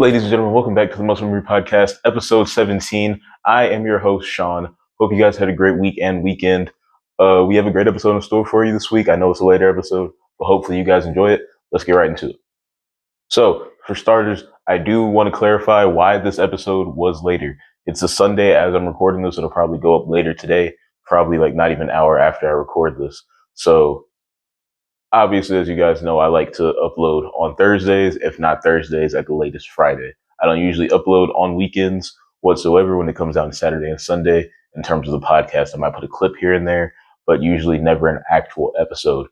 Ladies and gentlemen, welcome back to the Muscle Memory Podcast, episode 17. I am your host, Sean. Hope you guys had a great week and weekend. We have a great episode in store for you this week. I know it's a later episode, but hopefully you guys enjoy it. Let's get right into it. So, for starters, I do want to clarify why this episode was later. It's a Sunday as I'm recording this. It'll probably go up later today, probably like not even an hour after I record this. So, obviously, as you guys know, I like to upload on Thursdays, if not Thursdays, at the latest Friday. I don't usually upload on weekends whatsoever when it comes down to Saturday and Sunday. In terms of the podcast, I might put a clip here and there, but usually never an actual episode.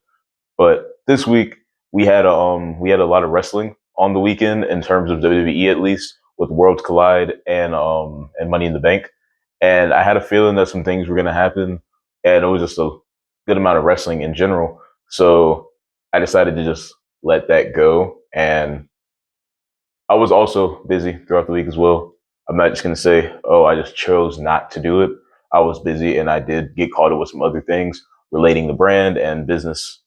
But this week we had a lot of wrestling on the weekend in terms of WWE, at least with Worlds Collide and Money in the Bank. And I had a feeling that some things were going to happen, and it was just a good amount of wrestling in general. So I decided to just let that go. And I was also busy throughout the week as well. I'm not just going to say, oh, I just chose not to do it. I was busy and I did get caught up with some other things relating to brand and business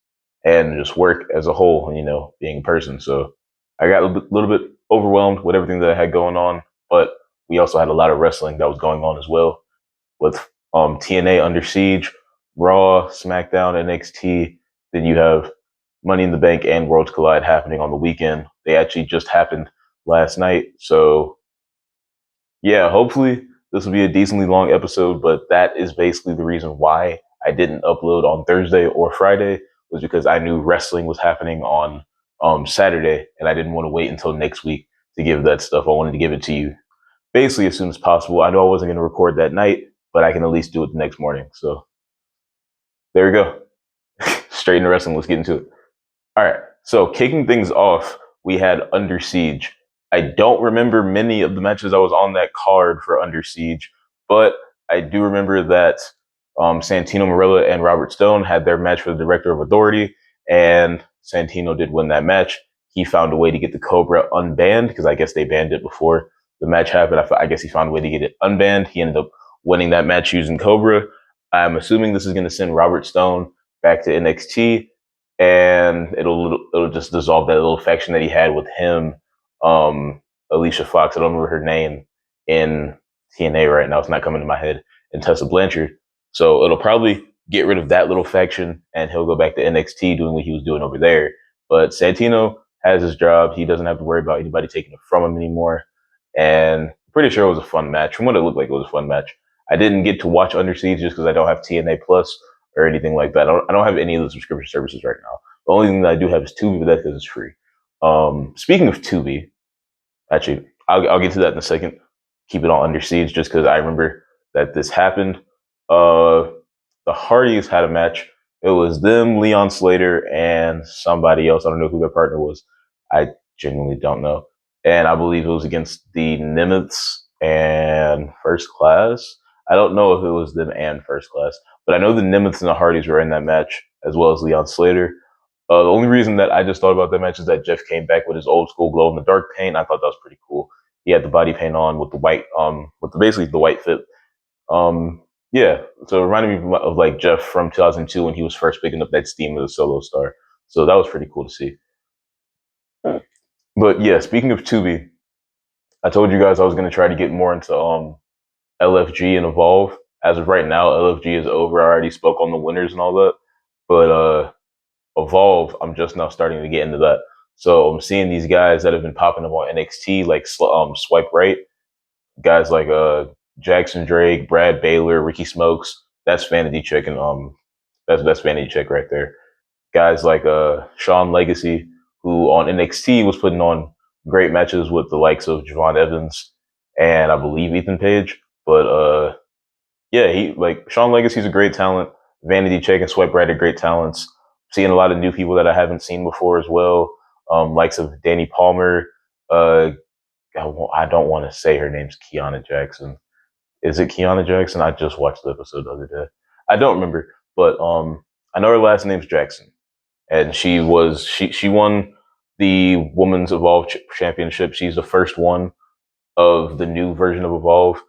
and just work as a whole, being a person. So I got a little bit overwhelmed with everything that I had going on, but we also had a lot of wrestling that was going on as well with TNA Under Siege, Raw, SmackDown, NXT. Then you have Money in the Bank and Worlds Collide happening on the weekend. They actually just happened last night. So yeah, hopefully this will be a decently long episode, but that is basically the reason why I didn't upload on Thursday or Friday, was because I knew wrestling was happening on Saturday, and I didn't want to wait until next week to give that stuff. I wanted to give it to you basically as soon as possible. I know I wasn't going to record that night, but I can at least do it the next morning. So there we go. Straight into wrestling. Let's get into it. All right. So kicking things off, we had Under Siege. I don't remember many of the matches I was on that card for Under Siege, but I do remember that Santino Marella and Robert Stone had their match for the Director of Authority, and Santino did win that match. He found a way to get the Cobra unbanned, because I guess they banned it before the match happened. I guess he found a way to get it unbanned. He ended up winning that match using Cobra. I'm assuming this is going to send Robert Stone back to NXT, and it'll just dissolve that little faction that he had with him, Alicia Fox. I don't remember her name in TNA right now. It's not coming to my head. And Tessa Blanchard. So it'll probably get rid of that little faction, and he'll go back to NXT doing what he was doing over there. But Santino has his job. He doesn't have to worry about anybody taking it from him anymore. And I'm pretty sure it was a fun match. From what it looked like, it was a fun match. I didn't get to watch Under Siege just because I don't have TNA Plus or anything like that. I don't have any of the subscription services right now. The only thing that I do have is Tubi, but that's because it's free. Speaking of Tubi, actually, I'll get to that in a second. Keep it on Under Siege just because I remember that this happened. The Hardys had a match. It was them, Leon Slater, and somebody else. I don't know who their partner was. I genuinely don't know. And I believe it was against the Nimitz and First Class. I don't know if it was them and First Class, but I know the Nimitz and the Hardys were in that match, as well as Leon Slater. The only reason that I just thought about that match is that Jeff came back with his old school glow in the dark paint. I thought that was pretty cool. He had the body paint on with the white, basically the white fit. Yeah, so it reminded me of like Jeff from 2002 when he was first picking up that steam as a solo star. So that was pretty cool to see. But yeah, speaking of Tubi, I told you guys I was going to try to get more into LFG and Evolve. As of right now, LFG is over. I already spoke on the winners and all that. But Evolve, I'm just now starting to get into that. So I'm seeing these guys that have been popping up on NXT, like Swipe Right. Guys like Jackson Drake, Brad Baylor, Ricky Smokes. That's Vanity Check, and that's Vanity Check right there. Guys like Sean Legacy, who on NXT was putting on great matches with the likes of Javon Evans and I believe Ethan Page. But yeah, Sean Legacy's a great talent. Vanity Check and Swipe Right are great talents. Seeing a lot of new people that I haven't seen before as well. Likes of Danny Palmer. I don't want to say her name's Kiana Jackson. Is it Kiana Jackson? I just watched the episode the other day. I don't remember, but I know her last name's Jackson, and she won the Women's Evolve Championship. She's the first one of the new version of Evolve.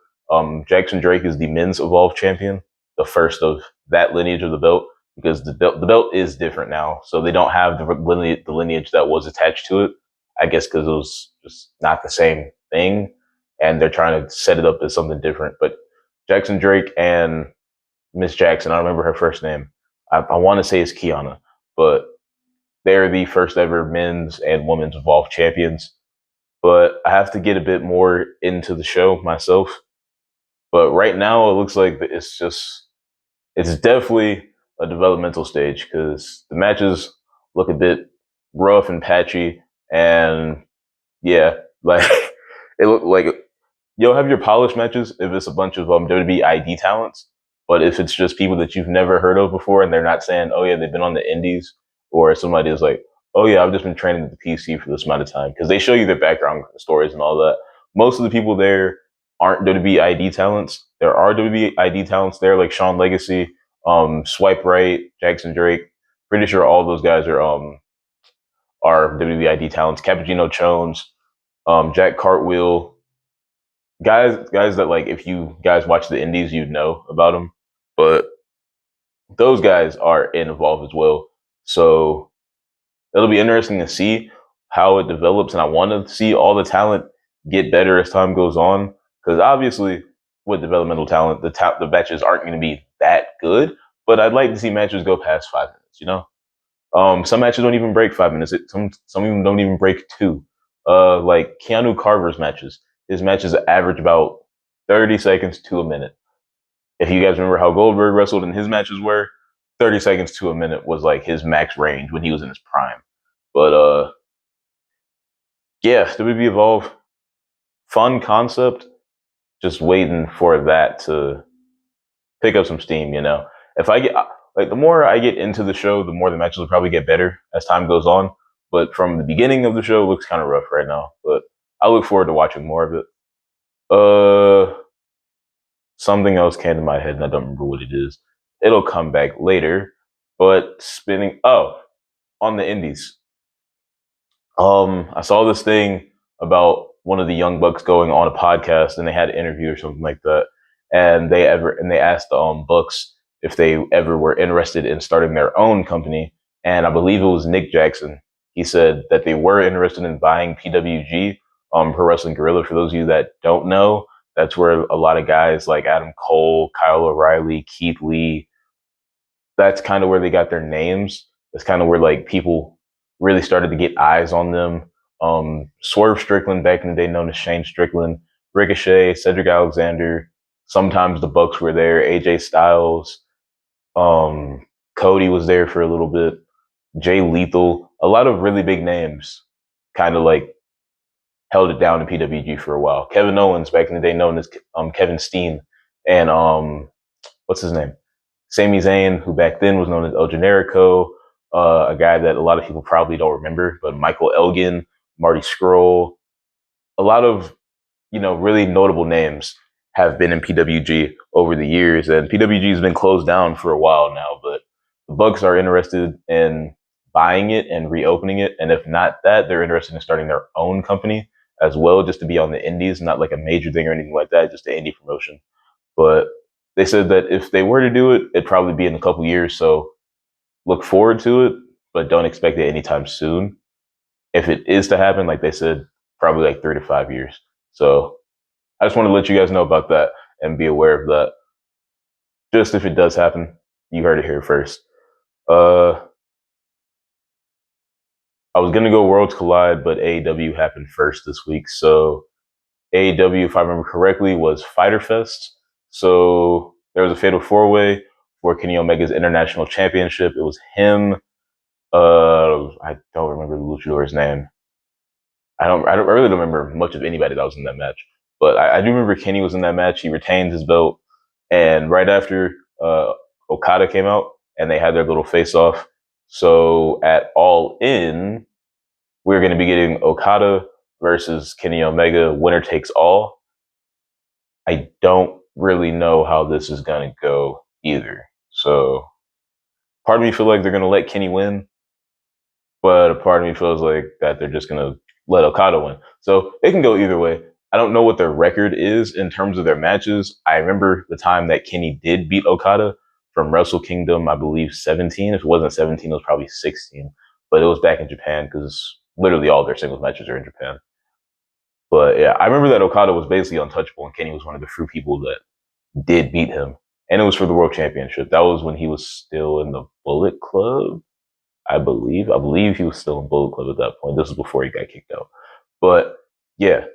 Jackson Drake is the Men's Evolve Champion, the first of that lineage of the belt, because the belt is different now, so they don't have the lineage that was attached to it. I guess because it was just not the same thing, and they're trying to set it up as something different. But Jackson Drake and Miss Jackson, I don't remember her first name. I want to say it's Kiana, but they're the first ever men's and women's Evolve champions. But I have to get a bit more into the show myself. But right now, it looks like it's definitely a developmental stage because the matches look a bit rough and patchy. And yeah, like it looked like you'll have your polished matches if it's a bunch of WWE ID talents. But if it's just people that you've never heard of before and they're not saying, oh yeah, they've been on the indies, or somebody is like, oh yeah, I've just been training at the PC for this amount of time, because they show you their background stories and all that. Most of the people there aren't WWE ID talents. There are WWE ID talents there, like Sean Legacy, Swipe Right, Jackson Drake. Pretty sure all those guys are WWE ID talents. Cappuccino Jones, Jack Cartwheel, guys that, like, if you guys watch the indies, you'd know about them. But those guys are in Evolve as well. So it'll be interesting to see how it develops, and I want to see all the talent get better as time goes on. Because obviously, with developmental talent, the matches aren't going to be that good. But I'd like to see matches go past 5 minutes. Some matches don't even break 5 minutes. Some even don't even break two. Like Keanu Carver's matches, his matches average about 30 seconds to a minute. If you guys remember how Goldberg wrestled and his matches were, 30 seconds to a minute was like his max range when he was in his prime. But yeah, WWE Evolve, fun concept. Just waiting for that to pick up some steam. If I get the more I get into the show, the more the matches will probably get better as time goes on. But from the beginning of the show, it looks kind of rough right now. But I look forward to watching more of it. Something else came to my head and I don't remember what it is. It'll come back later. But on the indies. I saw this thing about one of the Young Bucks going on a podcast, and they had an interview or something like that. And they asked the Bucks if they ever were interested in starting their own company. And I believe it was Nick Jackson. He said that they were interested in buying PWG, Pro Wrestling Guerrilla. For those of you that don't know, that's where a lot of guys like Adam Cole, Kyle O'Reilly, Keith Lee, that's kind of where they got their names. That's kind of where like people really started to get eyes on them. Swerve Strickland, back in the day known as Shane Strickland, Ricochet, Cedric Alexander. Sometimes the Bucks were there. AJ Styles, Cody was there for a little bit. Jay Lethal, a lot of really big names, kind of like held it down in PWG for a while. Kevin Owens, back in the day known as Kevin Steen, and what's his name? Sami Zayn, who back then was known as El Generico, a guy that a lot of people probably don't remember, but Michael Elgin, Marty Scurll, a lot of, really notable names have been in PWG over the years, and PWG has been closed down for a while now, but the Bucks are interested in buying it and reopening it, and if not that, they're interested in starting their own company as well, just to be on the indies, not like a major thing or anything like that, just an indie promotion. But they said that if they were to do it, it'd probably be in a couple years, so look forward to it, but don't expect it anytime soon. If it is to happen, like they said, probably like 3 to 5 years. So I just want to let you guys know about that and be aware of that. Just if it does happen, you heard it here first. I was going to go Worlds Collide, but AEW happened first this week. So AEW, if I remember correctly, was Fyter Fest. So there was a fatal 4-way for Kenny Omega's International Championship. It was him. I don't remember the luchador's name. I really don't remember much of anybody that was in that match. But I do remember Kenny was in that match. He retained his belt. And right after Okada came out and they had their little face-off. So at All In, we're going to be getting Okada versus Kenny Omega, winner takes all. I don't really know how this is going to go either. So part of me feels like they're going to let Kenny win, but a part of me feels like that they're just going to let Okada win. So it can go either way. I don't know what their record is in terms of their matches. I remember the time that Kenny did beat Okada from Wrestle Kingdom, I believe 17. If it wasn't 17, it was probably 16. But it was back in Japan because literally all their singles matches are in Japan. But yeah, I remember that Okada was basically untouchable, and Kenny was one of the few people that did beat him, and it was for the World Championship. That was when he was still in the Bullet Club, I believe. I believe he was still in Bullet Club at that point. This was before he got kicked out. But yeah,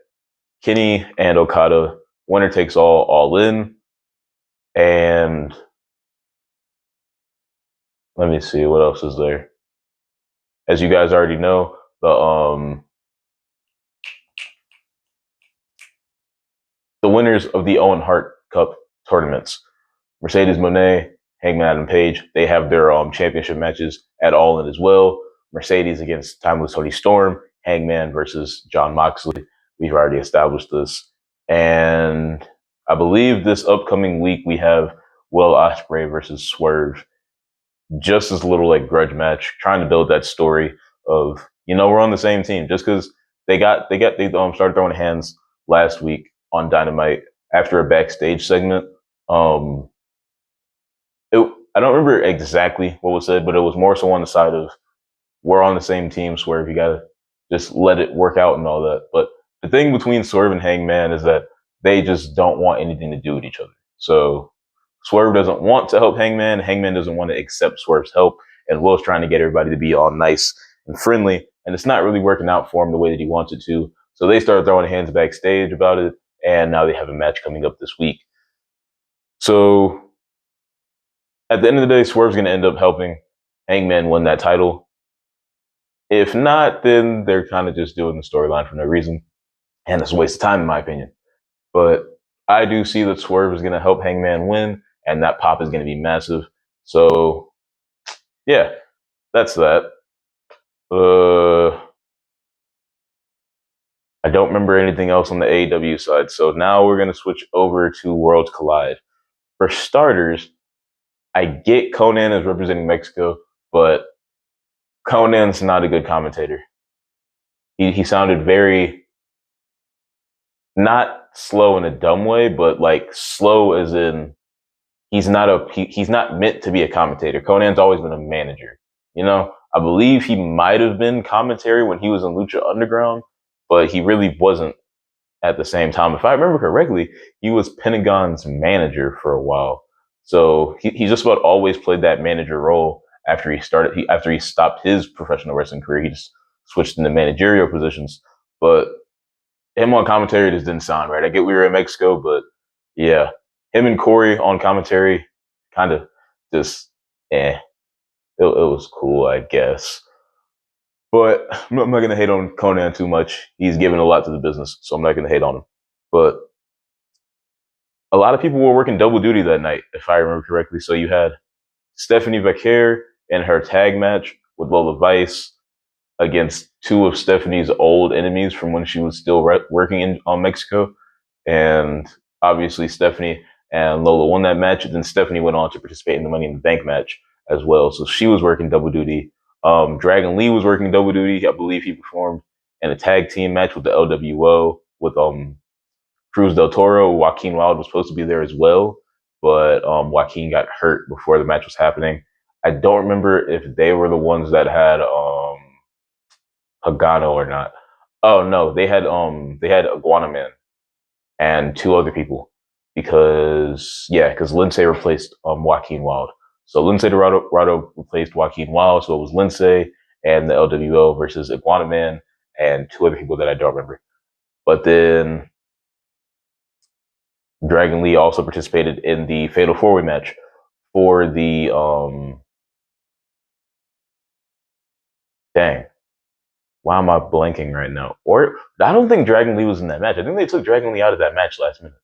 Kenny and Okada, winner takes all in. And let me see what else is there. As you guys already know, the winners of the Owen Hart Cup tournaments, Mercedes Moné, Hangman Adam Page, they have their championship matches at All In as well. Mercedes against Timeless Tony Storm, Hangman versus Jon Moxley. We've already established this. And I believe this upcoming week we have Will Ospreay versus Swerve. Just as a little like grudge match, trying to build that story of, we're on the same team. Just because they started throwing hands last week on Dynamite after a backstage segment. I don't remember exactly what was said, but it was more so on the side of, we're on the same team, Swerve. You gotta just let it work out and all that. But the thing between Swerve and Hangman is that they just don't want anything to do with each other. So Swerve doesn't want to help Hangman. Hangman doesn't want to accept Swerve's help. And Will's trying to get everybody to be all nice and friendly. And it's not really working out for him the way that he wants it to. So they started throwing hands backstage about it. And now they have a match coming up this week. So at the end of the day, Swerve's going to end up helping Hangman win that title. If not, then they're kind of just doing the storyline for no reason. And it's a waste of time, in my opinion. But I do see that Swerve is going to help Hangman win, and that pop is going to be massive. So, yeah, that's that. I don't remember anything else on the AEW side. So now we're going to switch over to Worlds Collide. For starters, I get Conan as representing Mexico, but Conan's not a good commentator. He sounded very, not slow in a dumb way, but like slow as in he's not meant to be a commentator. Conan's always been a manager. I believe he might have been commentary when he was in Lucha Underground, but he really wasn't at the same time. If I remember correctly, he was Pentagon's manager for a while. So he just about always played that manager role after he stopped his professional wrestling career. He just switched into managerial positions. But him on commentary just didn't sound right. I get we were in Mexico, but yeah, him and Corey on commentary kind of just, it was cool, I guess. But I'm not going to hate on Conan too much. He's given a lot to the business, so I'm not going to hate on him. But a lot of people were working double duty that night, if I remember correctly. So you had Stephanie Vaquer in her tag match with Lola Vice against two of Stephanie's old enemies from when she was still working in Mexico. And obviously Stephanie and Lola won that match. And then Stephanie went on to participate in the Money in the Bank match as well. So she was working double duty. Dragon Lee was working double duty. I believe he performed in a tag team match with the LWO with Cruz del Toro. Joaquin Wilde was supposed to be there as well, but Joaquin got hurt before the match was happening. I don't remember if they were the ones that had Pagano or not. Oh no, they had Iguana Man and two other people because Lindsay replaced Joaquin Wilde. So Lindsay Dorado replaced Joaquin Wilde, so it was Lindsay and the LWO versus Iguana Man and two other people that I don't remember. But then Dragon Lee also participated in the Fatal 4-Way match for the dang. Why am I blanking right now? Or I don't think Dragon Lee was in that match. I think they took Dragon Lee out of that match last minute.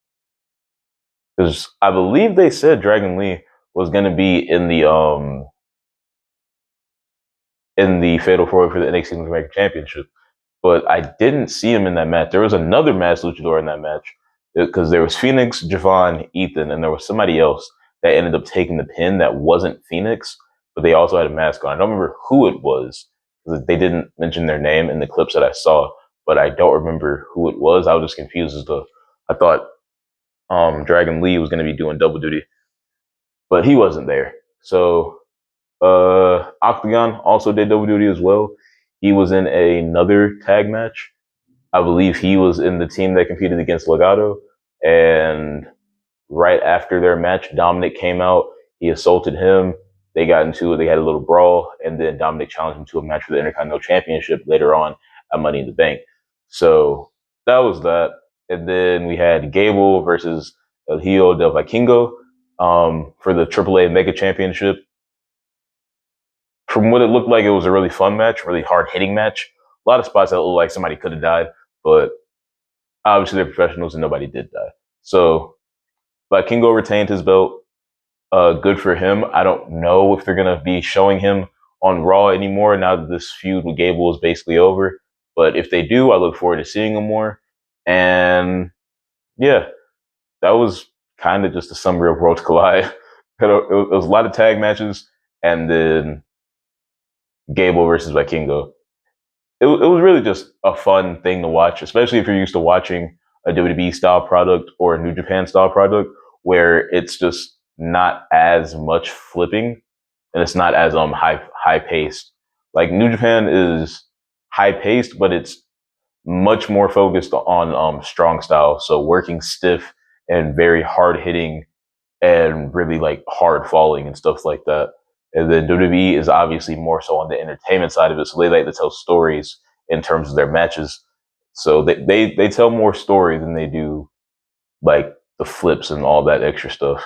Because I believe they said Dragon Lee was going to be in the Fatal 4-Way for the NXT North American Championship. But I didn't see him in that match. There was another masked luchador in that match because there was Phoenix, Javon, Ethan, and there was somebody else that ended up taking the pin that wasn't Phoenix, but they also had a mask on. I don't remember who it was because they didn't mention their name in the clips that I saw, but I don't remember who it was. I was just confused as to, I thought Dragon Lee was going to be doing double duty, but he wasn't there. So Octagon also did double duty as well. he was in another tag match. I believe he was in the team that competed against Legado, and right after their match, Dominic came out. He assaulted him. They got into it. They had a little brawl, and then Dominic challenged him to a match for the Intercontinental Championship later on at Money in the Bank. So that was that. And then we had Gable versus El Hijo del Vikingo for the AAA Mega Championship. From what it looked like, it was a really fun match, really hard hitting match. A lot of spots that looked like somebody could have died, but obviously they're professionals and nobody did die. So Vikingo retained his belt. Good for him. I don't know if they're gonna be showing him on Raw anymore now that this feud with Gable is basically over. But if they do, I look forward to seeing him more. And yeah, that was kind of just a summary of Worlds Collide. It was a lot of tag matches, and then Gable versus Vikingo. It was really just a fun thing to watch, especially if you're used to watching a WWE style product or a New Japan style product where it's just not as much flipping and it's not as high paced. Like New Japan is high paced, but it's much more focused on strong style. So working stiff and very hard hitting and really like hard falling and stuff like that. And then WWE is obviously more so on the entertainment side of it. So they like to tell stories in terms of their matches. So they tell more story than they do like the flips and all that extra stuff.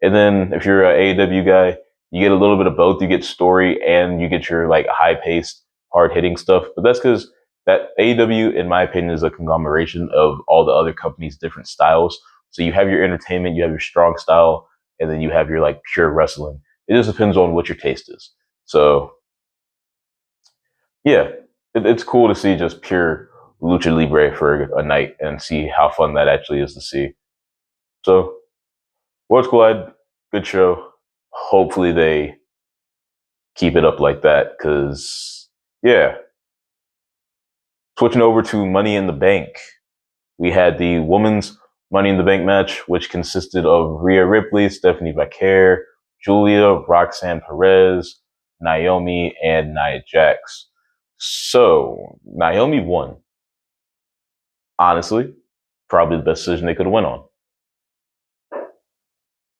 And then if you're an AEW guy, you get a little bit of both. You get story and you get your like high paced, hard hitting stuff. But that's because that AEW, in my opinion, is a conglomeration of all the other companies' different styles. So you have your entertainment, you have your strong style, and then you have your like pure wrestling. It just depends on what your taste is. So yeah, it's cool to see just pure lucha libre for a night and see how fun that actually is to see. So Worlds Collide, good show. Hopefully they keep it up like that because yeah. Switching over to Money in the Bank, we had the women's Money in the Bank match, which consisted of Rhea Ripley, Stephanie Vaquer, Julia, Roxanne Perez, Naomi, and Nia Jax. So Naomi won. Honestly, probably the best decision they could have went on.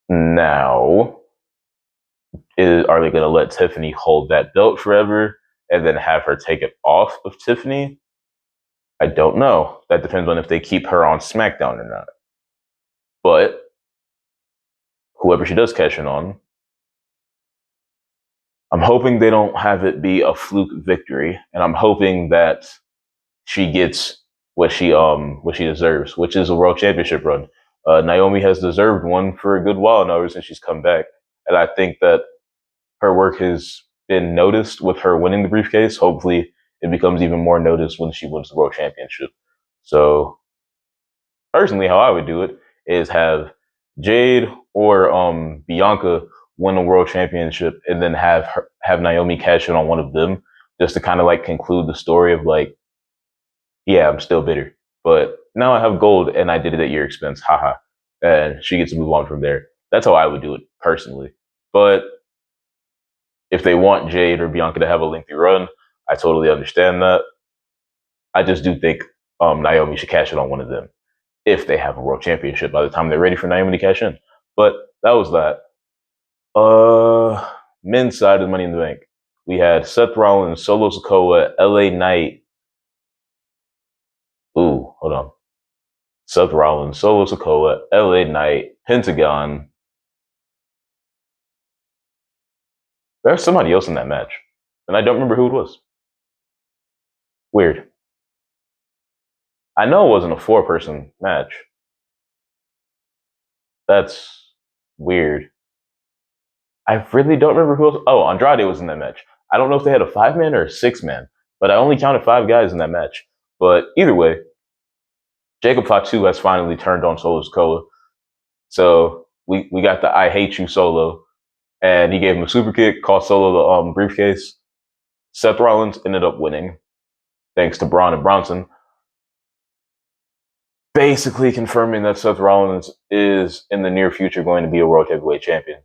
Now, are they going to let Tiffany hold that belt forever and then have her take it off of Tiffany? I don't know. That depends on if they keep her on SmackDown or not. But whoever she does cash in on, I'm hoping they don't have it be a fluke victory, and I'm hoping that she gets what she deserves, which is a world championship run. Naomi has deserved one for a good while now ever since she's come back, and I think that her work has been noticed with her winning the briefcase. Hopefully, it becomes even more noticed when she wins the world championship. So, personally, how I would do it is have Jade or Bianca win the world championship, and then have Naomi cash in on one of them, just to kind of like conclude the story of like, yeah, I'm still bitter, but now I have gold, and I did it at your expense, haha. And she gets to move on from there. That's how I would do it personally. But if they want Jade or Bianca to have a lengthy run, I totally understand that. I just do think Naomi should cash in on one of them if they have a world championship by the time they're ready for Naomi to cash in. But that was that. Men's side of Money in the Bank. We had Seth Rollins, Solo Sikoa, LA Knight. Ooh, hold on. Seth Rollins, Solo Sikoa, LA Knight, Pentagon. There's somebody else in that match, and I don't remember who it was. Weird. I know it wasn't a 4-person match. That's weird. I really don't remember who else. Oh, Andrade was in that match. I don't know if they had a 5-man or a 6-man, but I only counted 5 guys in that match. But either way, Jacob Fatu has finally turned on Solo Sikoa. So we got the I Hate You Solo, and he gave him a super kick, cost Solo the briefcase. Seth Rollins ended up winning, thanks to Braun and Bronson. Basically confirming that Seth Rollins is in the near future going to be a World Heavyweight Champion.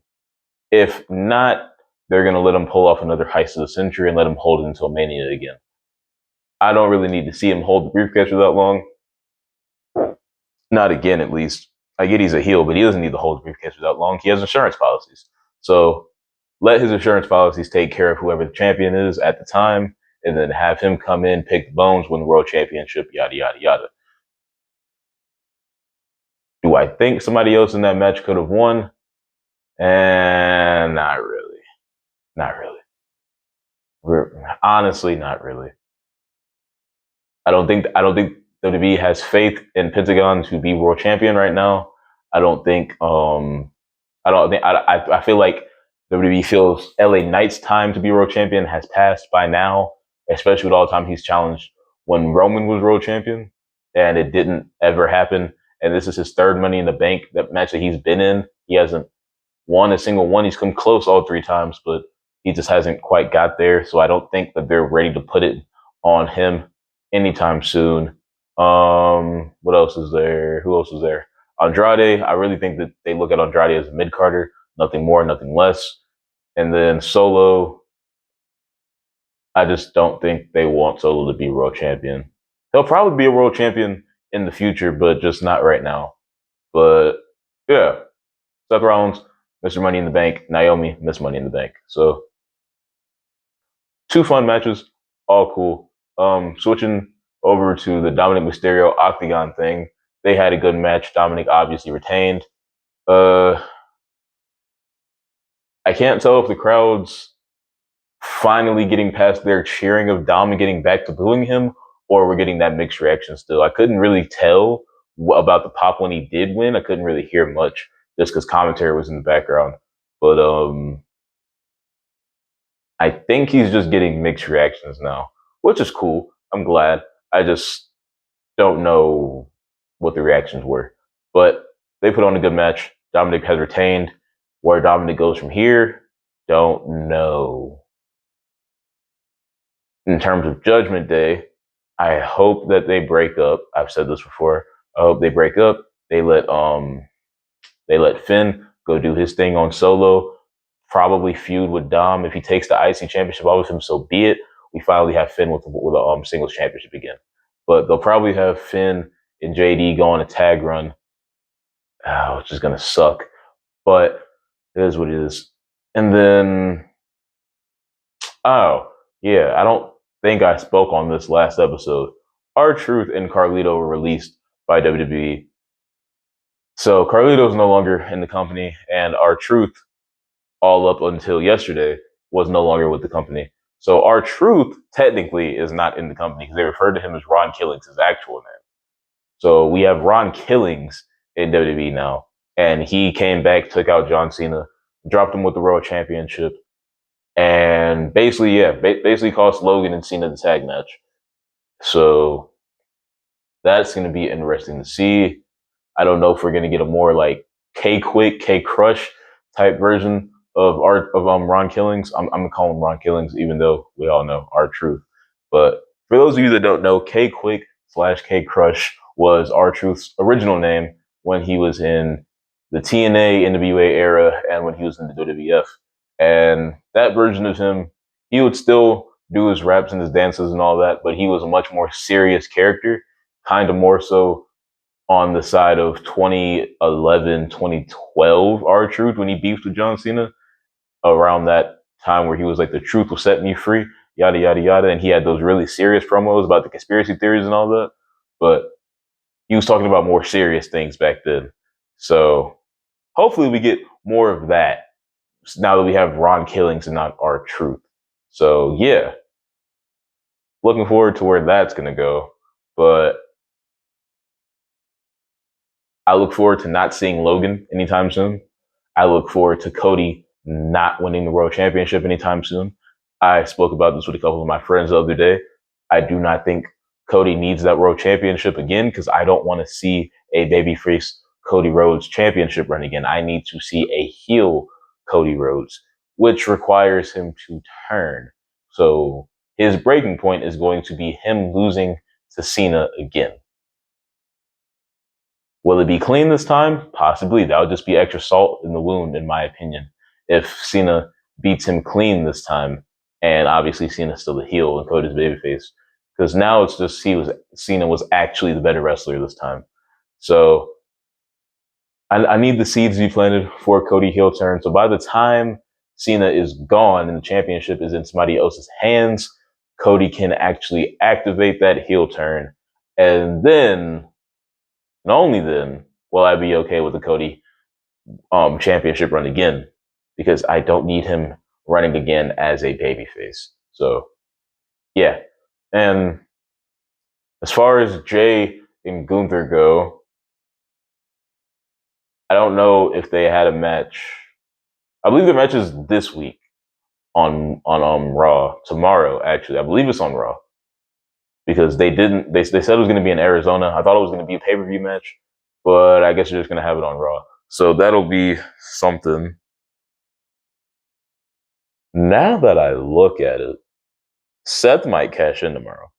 If not, they're going to let him pull off another heist of the century and let him hold it until Mania again. I don't really need to see him hold the briefcase for that long. Not again, at least. I get he's a heel, but he doesn't need to hold the briefcase for that long. He has insurance policies. So let his insurance policies take care of whoever the champion is at the time, and then have him come in, pick the bones, win the world championship, yada, yada, yada. Do I think somebody else in that match could have won? And not really. Not really. Honestly, not really. I don't think WWE has faith in Pentagon to be world champion right now. I don't think I feel like WWE feels LA Knight's time to be world champion has passed by now, especially with all the time he's challenged when Roman was world champion, and it didn't ever happen. And this is his third Money in the Bank that match that he's been in. He hasn't won a single one. He's come close all three times, but he just hasn't quite got there. So I don't think that they're ready to put it on him anytime soon. What else is there? Who else is there? Andrade, I really think that they look at Andrade as a mid-carder, nothing more, nothing less. And then Solo, I just don't think they want Solo to be world champion. He'll probably be a world champion in the future, but just not right now. But yeah, Seth Rollins, Mr. Money in the Bank, Naomi, Miss Money in the Bank. So two fun matches, all cool. Switching over to the Dominic Mysterio Octagon thing, they had a good match. Dominic obviously retained. I can't tell if the crowd's finally getting past their cheering of Dom and getting back to booing him, or we're getting that mixed reaction still. I couldn't really tell about the pop when he did win. I couldn't really hear much just because commentary was in the background. But I think he's just getting mixed reactions now, which is cool. I'm glad. I just don't know what the reactions were. But they put on a good match. Dominic has retained. Where Dominic goes from here, don't know. In terms of Judgment Day, I hope that they break up. I've said this before. I hope they break up. They let Finn go do his thing on Solo. Probably feud with Dom. If he takes the IC championship off of him, so be it. We finally have Finn with a singles championship again. But they'll probably have Finn and JD go on a tag run, which is gonna suck. But it is what it is. And then, oh yeah, I don't think I spoke on this last episode. R-Truth and Carlito were released by WWE. So Carlito's no longer in the company, and R-Truth, all up until yesterday, was no longer with the company. So R-Truth technically is not in the company because they referred to him as Ron Killings, his actual name. So we have Ron Killings in WWE now, and he came back, took out John Cena, dropped him with the World Championship, and basically cost Logan and Cena the tag match. So that's going to be interesting to see. I don't know if we're going to get a more like K-Quick, K-Crush type version of Ron Killings. I'm gonna call him Ron Killings, even though we all know R-Truth. But for those of you that don't know, K-Quick / K-Crush was R-Truth's original name when he was in the TNA NWA era and when he was in the WWF. And that version of him, he would still do his raps and his dances and all that, but he was a much more serious character, kind of more so on the side of 2011, 2012 R-Truth when he beefed with John Cena around that time where he was like, the truth will set me free, yada, yada, yada. And he had those really serious promos about the conspiracy theories and all that. But he was talking about more serious things back then. So hopefully we get more of that now that we have Ron Killings and not R-Truth. So yeah, looking forward to where that's going to go. But I look forward to not seeing Logan anytime soon. I look forward to Cody not winning the World Championship anytime soon. I spoke about this with a couple of my friends the other day. I do not think Cody needs that World Championship again because I don't want to see a babyface Cody Rhodes championship run again. I need to see a heel Cody Rhodes, which requires him to turn. So his breaking point is going to be him losing to Cena again. Will it be clean this time? Possibly. That would just be extra salt in the wound, in my opinion. If Cena beats him clean this time, and obviously Cena's still the heel and Cody's babyface, because now it's just Cena was actually the better wrestler this time. So I need the seeds to be planted for Cody heel turn. So by the time Cena is gone and the championship is in somebody else's hands, Cody can actually activate that heel turn. And then, and only then, will I be okay with the Cody championship run again. Because I don't need him running again as a babyface. So, yeah. And as far as Jay and Gunther go, I don't know if they had a match. I believe the match is this week on Raw tomorrow. Actually, I believe it's on Raw because they didn't. They said it was going to be in Arizona. I thought it was going to be a pay-per-view match, but I guess they're just going to have it on Raw. So that'll be something. Now that I look at it, Seth might cash in tomorrow.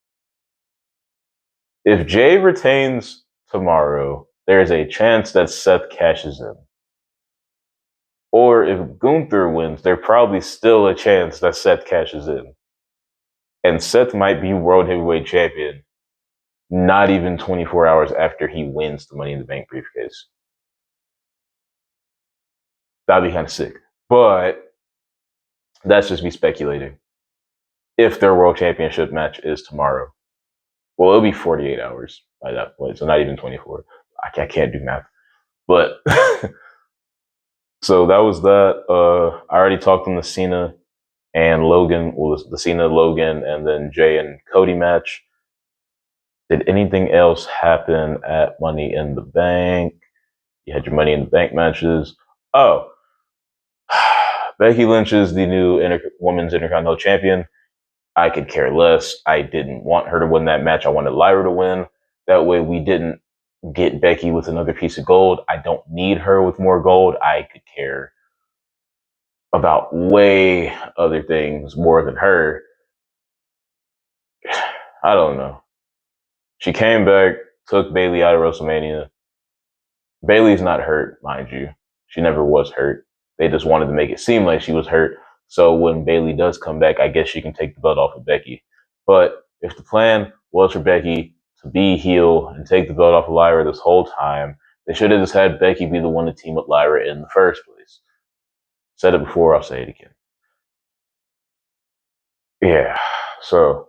If Jay retains tomorrow, there's a chance that Seth cashes in. Or if Gunther wins, there's probably still a chance that Seth cashes in. And Seth might be World Heavyweight Champion not even 24 hours after he wins the Money in the Bank briefcase. That'd be kind of sick. But that's just me speculating. If their World Championship match is tomorrow. Well, it'll be 48 hours by that point, so not even 24. I can't do math. But so that was that. I already talked on the Cena and Logan, well, the Cena, Logan, and then Jay and Cody match. Did anything else happen at Money in the Bank? You had your Money in the Bank matches. Oh, Becky Lynch is the new Women's Intercontinental Champion. I could care less. I didn't want her to win that match. I wanted Lyra to win. That way we didn't get Becky with another piece of gold. I don't need her with more gold. I could care about way other things more than her. I don't know. She came back, took Bayley out of WrestleMania. Bayley's not hurt, mind you. She never was hurt. They just wanted to make it seem like she was hurt. So when Bayley does come back, I guess she can take the belt off of Becky. But if the plan was for Becky to be heel and take the belt off of Lyra this whole time, they should have just had Becky be the one to team with Lyra in the first place. Said it before, I'll say it again. Yeah, so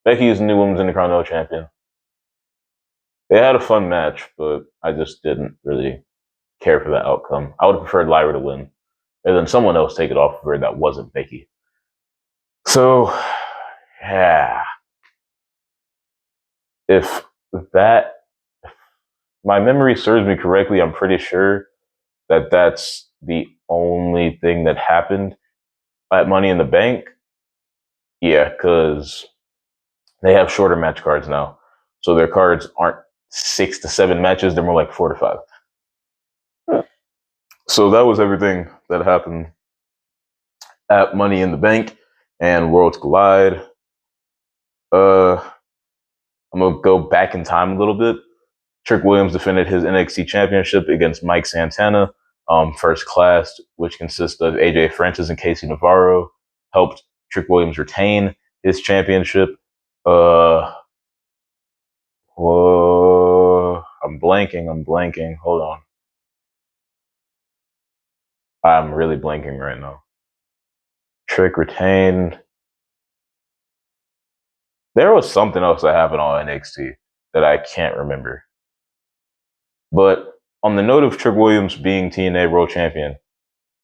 Becky is the new Women's Intercontinental Champion. They had a fun match, but I just didn't really care for the outcome. I would have preferred Lyra to win, and then someone else take it off of her that wasn't Becky. So, yeah. If my memory serves me correctly, I'm pretty sure that that's the only thing that happened at Money in the Bank. Yeah, because they have shorter match cards now. So their cards aren't 6 to 7 matches, they're more like 4 to 5. So that was everything that happened at Money in the Bank and Worlds Collide. I'm going to go back in time a little bit. Trick Williams defended his NXT championship against Mike Santana. First Class, which consists of AJ Francis and Casey Navarro, helped Trick Williams retain his championship. I'm blanking. Hold on. I'm really blanking right now. Trick retained. There was something else that happened on NXT that I can't remember. But on the note of Trick Williams being TNA World Champion,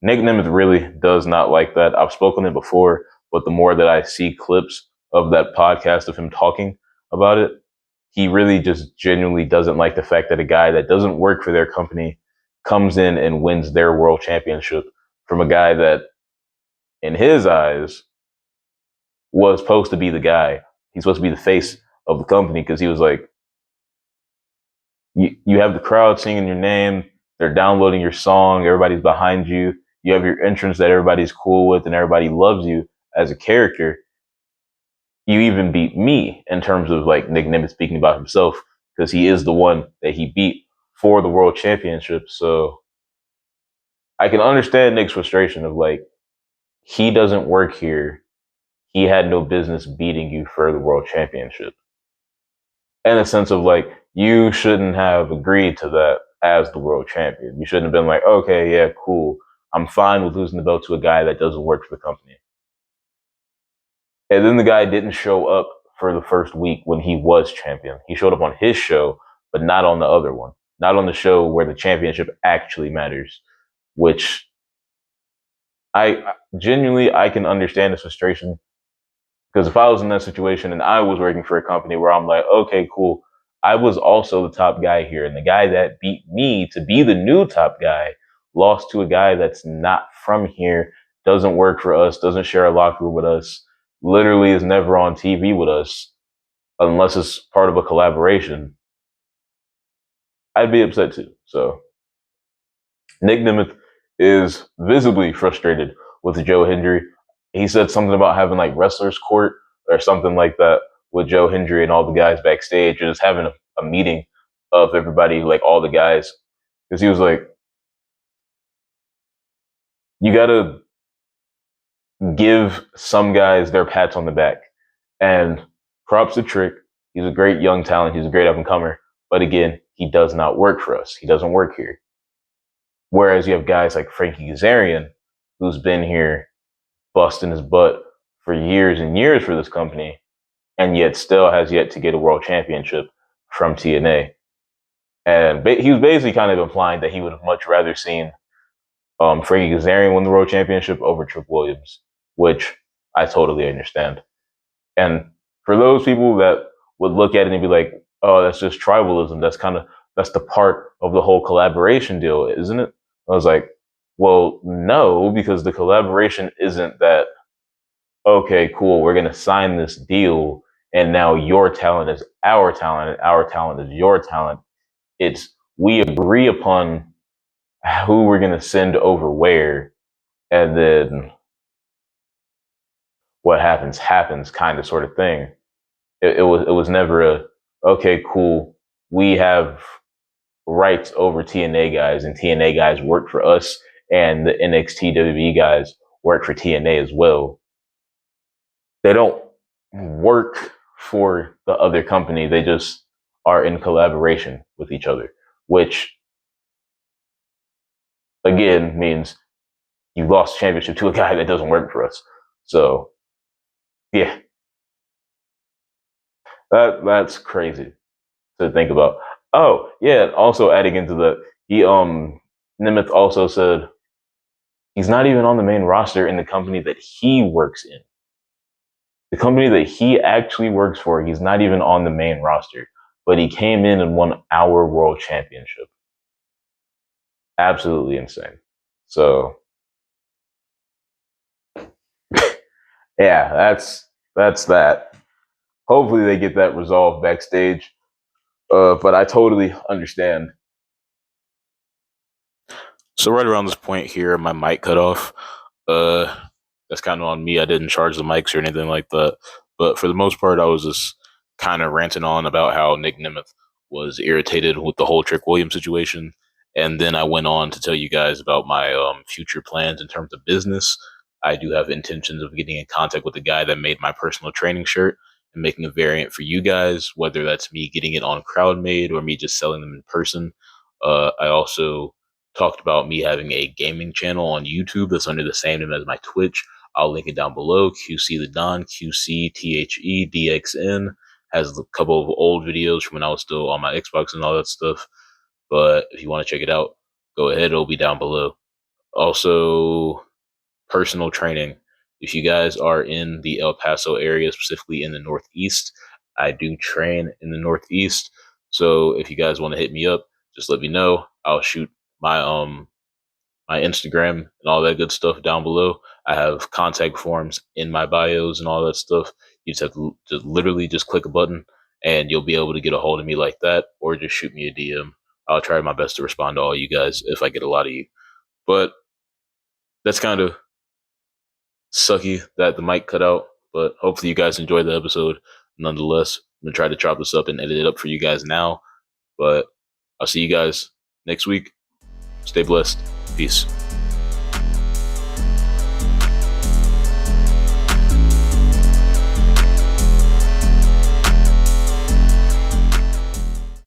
Nick Nemeth really does not like that. I've spoken it before, but the more that I see clips of that podcast of him talking about it, he really just genuinely doesn't like the fact that a guy that doesn't work for their company comes in and wins their world championship from a guy that, in his eyes, was supposed to be the guy. He's supposed to be the face of the company because he was like, you have the crowd singing your name, they're downloading your song, everybody's behind you, you have your entrance that everybody's cool with and everybody loves you as a character. You even beat me in terms of like Nick Nemeth speaking about himself because he is the one that he beat for the world championship. So I can understand Nick's frustration of like, he doesn't work here. he had no business beating you for the world championship. In a sense of like, you shouldn't have agreed to that as the world champion. You shouldn't have been like, okay, yeah, cool. I'm fine with losing the belt to a guy that doesn't work for the company. And then the guy didn't show up for the first week when he was champion. He showed up on his show, but not on the other one. Not on the show where the championship actually matters, which I genuinely, I can understand his frustration. Because if I was in that situation and I was working for a company where I'm like, okay, cool, I was also the top guy here, and the guy that beat me to be the new top guy lost to a guy that's not from here, doesn't work for us, doesn't share a locker room with us, literally is never on TV with us unless it's part of a collaboration. I'd be upset too. So Nick Nemeth is visibly frustrated with Joe Hendry. He said something about having like wrestler's court or something like that with Joe Hendry and all the guys backstage, just having a meeting of everybody, like all the guys. Because he was like, you got to give some guys their pats on the back. And props to Trick. He's a great young talent. He's a great up and comer. But again, he does not work for us. He doesn't work here. Whereas you have guys like Frankie Kazarian, who's been here busting his butt for years and years for this company, and yet still has yet to get a world championship from TNA. And he was basically kind of implying that he would have much rather seen Frankie Kazarian win the world championship over Trick Williams, which I totally understand. And for those people that would look at it and be like, oh, that's just tribalism. That's the part of the whole collaboration deal, isn't it? I was like, well, no, because the collaboration isn't that, okay, cool, we're going to sign this deal and now your talent is our talent and our talent is your talent. It's we agree upon who we're going to send over where, and then what happens kind of sort of thing. It was never a, okay, cool, we have rights over TNA guys and TNA guys work for us and the NXT WWE guys work for TNA as well. They don't work for the other company. They just are in collaboration with each other, which again means you lost the championship to a guy that doesn't work for us. So yeah, that's crazy to think about. Oh yeah, also adding into the Nemeth also said he's not even on the main roster in the company that he works in. The company that he actually works for, he's not even on the main roster, but he came in and won our world championship. Absolutely insane. So yeah, that's that. Hopefully they get that resolved backstage. But I totally understand. So right around this point here, my mic cut off. That's kind of on me. I didn't charge the mics or anything like that. But for the most part, I was just kind of ranting on about how Nick Nemeth was irritated with the whole Trick Williams situation. And then I went on to tell you guys about my future plans in terms of business. I do have intentions of getting in contact with the guy that made my personal training shirt and making a variant for you guys, whether that's me getting it on CrowdMade or me just selling them in person. I also talked about me having a gaming channel on YouTube that's under the same name as my Twitch. I'll link it down below. QC the Don, QCTHEDXN, has a couple of old videos from when I was still on my Xbox and all that stuff. But if you want to check it out, go ahead. It'll be down below. Also, personal training. If you guys are in the El Paso area, specifically in the Northeast, I do train in the Northeast. So if you guys want to hit me up, just let me know. I'll shoot my my Instagram and all that good stuff down below. I have contact forms in my bios and all that stuff. You just have to literally just click a button and you'll be able to get a hold of me like that, or just shoot me a DM. I'll try my best to respond to all you guys if I get a lot of you. But that's kind of sucky that the mic cut out, but hopefully you guys enjoyed the episode. Nonetheless, I'm going to try to chop this up and edit it up for you guys now. But I'll see you guys next week. Stay blessed. Peace.